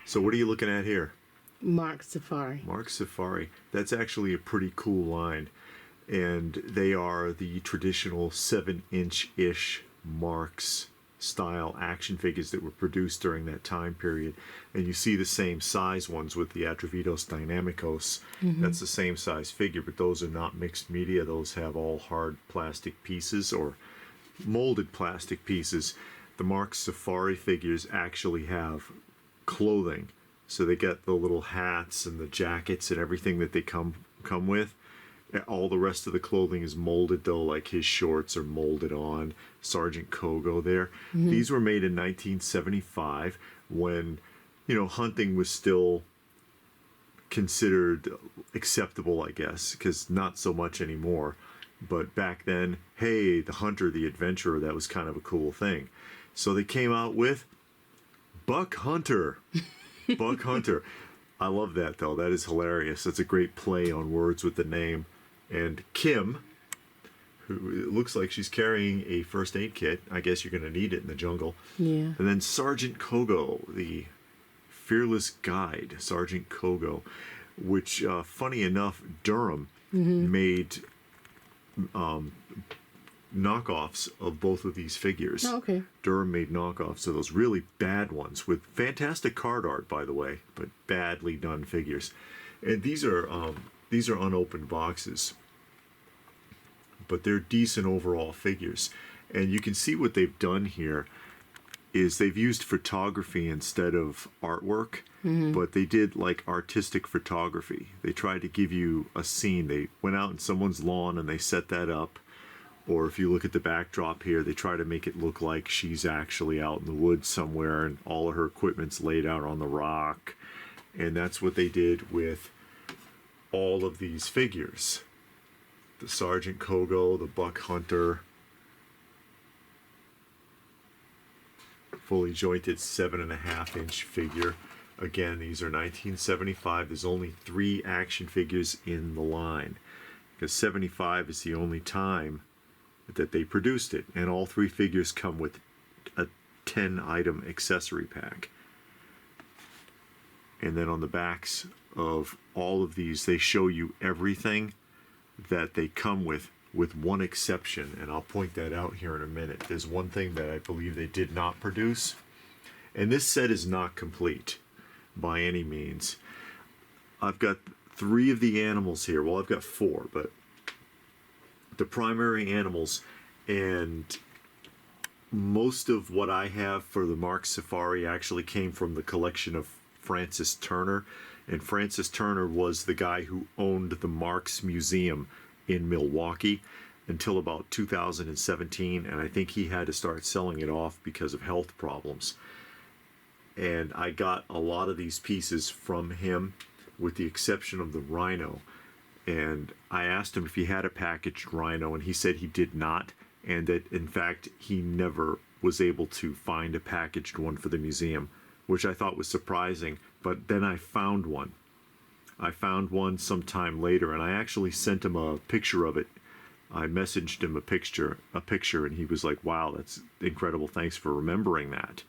So what are you looking at here? Marx Safari. Marx Safari. That's actually a pretty cool line. And they are the traditional 7-inch-ish Marx style action figures that were produced during that time period. And you see the same size ones with the Atravitos Dynamicos. That's the same size figure, but those are not mixed media. Those have all hard plastic pieces or molded plastic pieces. The Marx Safari figures actually have clothing. So they get the little hats and the jackets and everything that they come with. All the rest of the clothing is molded, though, like his shorts are molded on. Sergeant Kogo there. These were made in 1975 when, you know, hunting was still considered acceptable, I guess, because not so much anymore. But back then, hey, the hunter, the adventurer, that was kind of a cool thing. So they came out with Buck Hunter. Buck Hunter. I love that, though. That is hilarious. That's a great play on words with the name. And Kim, who it looks like she's carrying a first aid kit. I guess you're going to need it in the jungle. Yeah. And then Sergeant Kogo, the fearless guide, Sergeant Kogo, which, funny enough, Durham made knockoffs of both of these figures. Oh, okay. Durham made knockoffs of those really bad ones with fantastic card art, by the way, but badly done figures. And these are unopened boxes, but they're decent overall figures. And you can see what they've done here is they've used photography instead of artwork, but they did like artistic photography. They tried to give you a scene. They went out in someone's lawn and they set that up. Or if you look at the backdrop here, they try to make it look like she's actually out in the woods somewhere and all of her equipment's laid out on the rock. And that's what they did with all of these figures. The Sergeant Kogo, the Buck Hunter, fully jointed 7.5-inch figure. Again, these are 1975. There's only 3 action figures in the line because 75 is the only time that they produced it, and all 3 figures come with a 10-item accessory pack. And then on the backs of all of these, they show you everything that they come with one exception, and I'll point that out here in a minute. There's one thing that I believe they did not produce, and this set is not complete by any means. I've got 3 of the animals here. Well, I've got 4, but the primary animals, and most of what I have for the Marx Safari actually came from the collection of Francis Turner. And Francis Turner was the guy who owned the Marx Museum in Milwaukee until about 2017, and I think he had to start selling it off because of health problems. And I got a lot of these pieces from him, with the exception of the rhino. And I asked him if he had a packaged rhino, and he said he did not, and that in fact he never was able to find a packaged one for the museum, which I thought was surprising. But then I found one. I found one sometime later, and I actually sent him a picture of it. I messaged him a picture, and he was like, "Wow, that's incredible! Thanks for remembering that,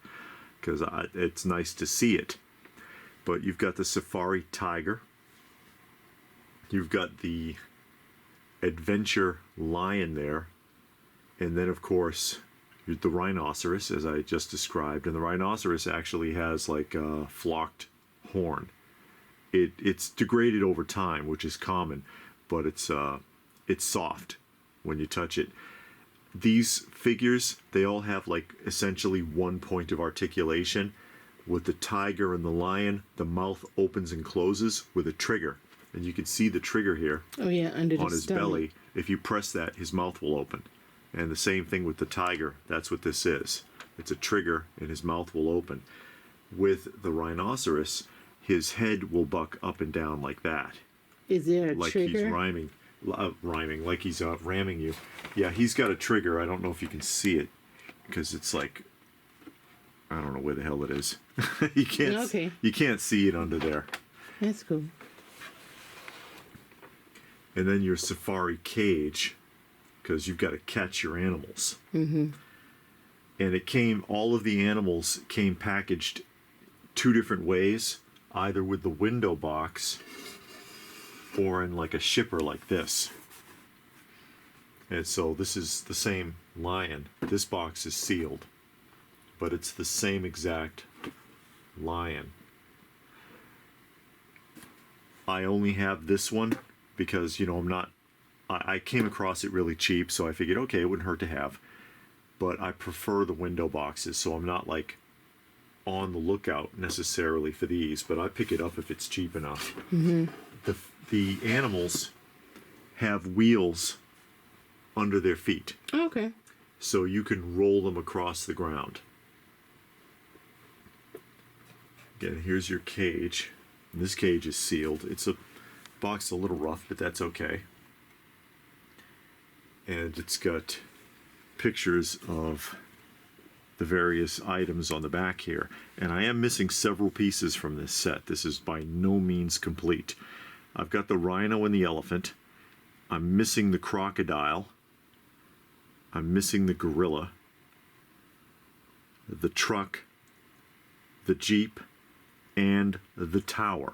because it's nice to see it." But you've got the Safari Tiger. You've got the Adventure Lion there. And then, of course, the Rhinoceros, as I just described. And the Rhinoceros actually has like a flocked horn. It's degraded over time, which is common, but it's soft when you touch it. These figures, they all have like essentially one point of articulation. With the tiger and the lion, the mouth opens and closes with a trigger. And you can see the trigger here. Oh yeah, under the on his stomach. belly. If you press that, his mouth will open. And the same thing with the tiger. That's what this is. It's a trigger, and his mouth will open. With the rhinoceros, his head will buck up and down like that. Is there a like trigger? He's rhyming, like he's ramming you. Yeah, he's got a trigger. I don't know if you can see it, because it's like, I don't know where the hell it is. You can't. Okay. You can't see it under there. That's cool. And then your safari cage, because you've got to catch your animals. Mm-hmm. And all of the animals came packaged two different ways, either with the window box or in like a shipper like this. And so this is the same lion. This box is sealed, but it's the same exact lion. I only have this one because, you know, I came across it really cheap, so I figured, okay, it wouldn't hurt to have. But I prefer the window boxes, so I'm not like on the lookout necessarily for these, but I pick it up if it's cheap enough. The animals have wheels under their feet, Okay. so you can roll them across the ground. Again, here's your cage. And this cage is sealed. It's a box a little rough, but that's okay. And it's got pictures of the various items on the back here. And I am missing several pieces from this set. This is by no means complete. I've got the rhino and the elephant. I'm missing the crocodile. I'm missing the gorilla, the truck, the Jeep, and the tower.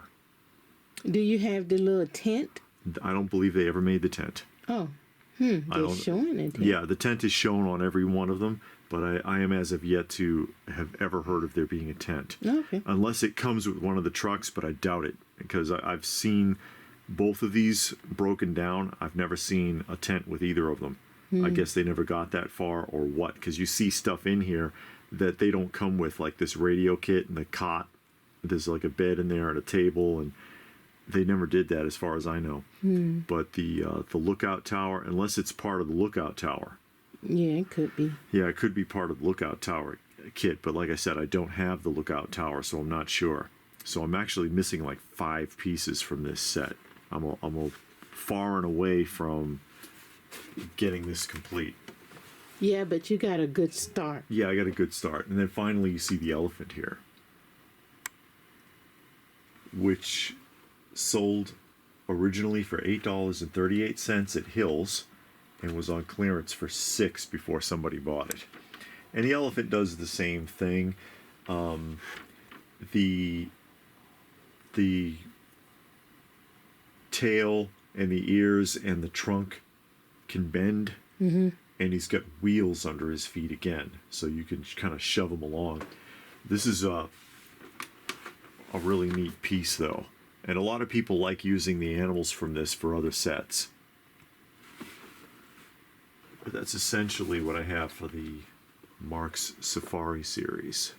Do you have the little tent? I don't believe they ever made the tent. Oh, I they're don't- showing it. Yeah, the tent is shown on every one of them, but I am as of yet to have ever heard of there being a tent. Okay. Unless it comes with one of the trucks, but I doubt it, because I've seen both of these broken down. I've never seen a tent with either of them. I guess they never got that far or what, because you see stuff in here that they don't come with, like this radio kit and the cot. There's like a bed in there and a table, and they never did that as far as I know. But the lookout tower, unless it's part of the lookout tower. Yeah, it could be. Yeah, it could be part of the lookout tower kit, but like I said, I don't have the lookout tower, so I'm not sure. So I'm actually missing like 5 pieces from this set. I'm a far and away from getting this complete. Yeah, but you got a good start. Yeah, I got a good start. And then finally you see the elephant here, which sold originally for $8.38 at Hills and was on clearance for $6 before somebody bought it. And the elephant does the same thing. The tail and the ears and the trunk can bend, and he's got wheels under his feet again, so you can kind of shove him along. This is a really neat piece, though, and a lot of people like using the animals from this for other sets. But that's essentially what I have for the Marx Safari series.